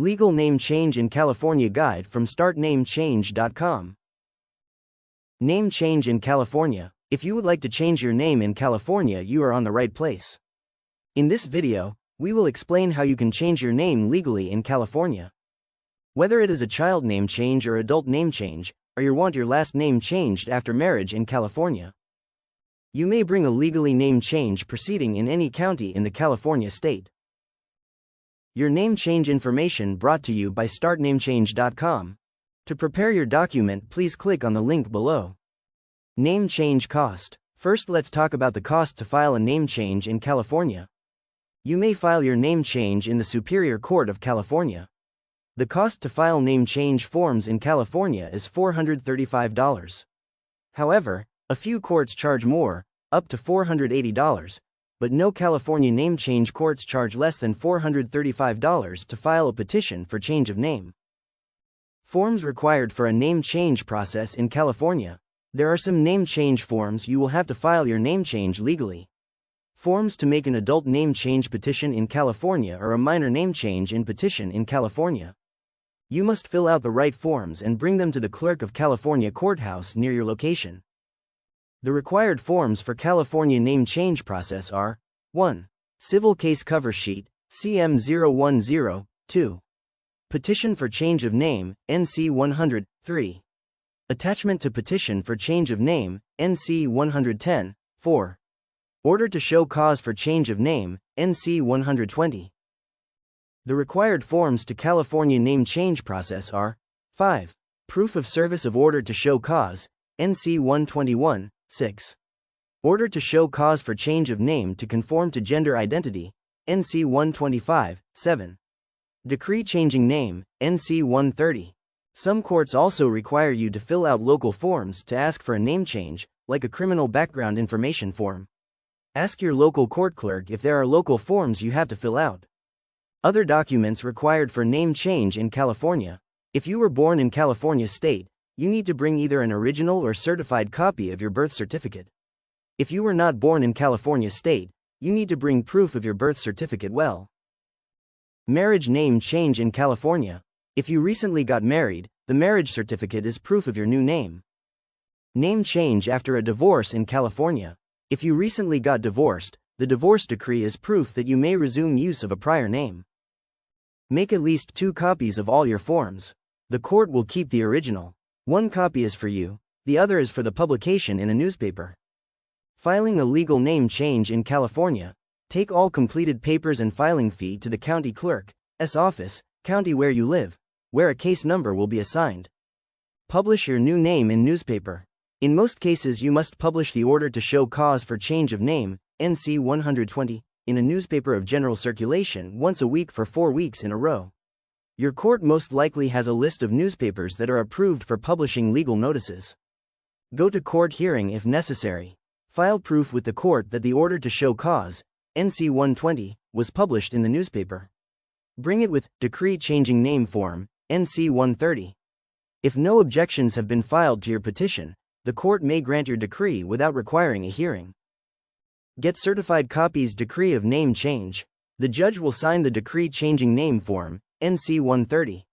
Legal Name Change in California Guide from startnamechange.com. Name change in California. If you would like to change your name in California, you are on the right place. In this video, we will explain how you can change your name legally in California. Whether it is a child name change or adult name change, or you want your last name changed after marriage in California, you may bring a legally name change proceeding in any county in the California state. Your name change information brought to you by startnamechange.com. To prepare your document, please click on the link below. Name change cost. First, let's talk about the cost to file a name change in California. You may file your name change in the Superior Court of California. The cost to file name change forms in California is $435. However, a few courts charge more, up to $480, but no California name change courts charge less than $435 to file a petition for change of name. Forms required for a name change process in California. There are some name change forms you will have to file your name change legally. Forms to make an adult name change petition in California or a minor name change in petition in California. You must fill out the right forms and bring them to the Clerk of California courthouse near your location. The required forms for California name change process are: 1. Civil Case Cover Sheet, CM010, 2. Petition for Change of Name, NC100, 3. Attachment to Petition for Change of Name, NC110, 4. Order to Show Cause for Change of Name, NC120. The required forms to California name change process are: 5. Proof of Service of Order to Show Cause, NC121, 6. Order to Show Cause for Change of Name to Conform to Gender Identity, NC125, 7. Decree Changing Name, NC130. Some courts also require you to fill out local forms to ask for a name change, like a criminal background information form. Ask your local court clerk if there are local forms you have to fill out. Other documents required for name change in California. If you were born in California state, you need to bring either an original or certified copy of your birth certificate. If you were not born in California state, you need to bring proof of your birth certificate. Marriage name change in California. If you recently got married, the marriage certificate is proof of your new name. Name change after a divorce in California. If you recently got divorced, the divorce decree is proof that you may resume use of a prior name. Make at least 2 copies of all your forms. The court will keep the original. 1 copy is for you, the other is for the publication in a newspaper. Filing a legal name change in California. Take all completed papers and filing fee to the county clerk's office, county where you live, where a case number will be assigned. Publish your new name in newspaper. In most cases, you must publish the Order to Show Cause for Change of Name, NC120, in a newspaper of general circulation once a week for 4 weeks in a row. Your court most likely has a list of newspapers that are approved for publishing legal notices. Go to court hearing if necessary. File proof with the court that the Order to Show Cause, NC120, was published in the newspaper. Bring it with Decree Changing Name Form, NC130. If no objections have been filed to your petition, the court may grant your decree without requiring a hearing. Get certified copies Decree of Name Change. The judge will sign the Decree Changing Name Form, NC130.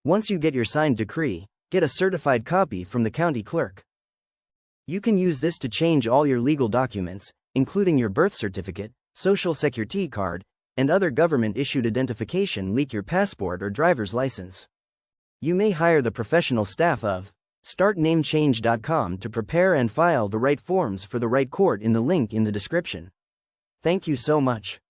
Once you get your signed decree, get a certified copy from the county clerk. You can use this to change all your legal documents, including your birth certificate, social security card, and other government-issued identification like your passport or driver's license. You may hire the professional staff of startnamechange.com to prepare and file the right forms for the right court in the link in the description. Thank you so much.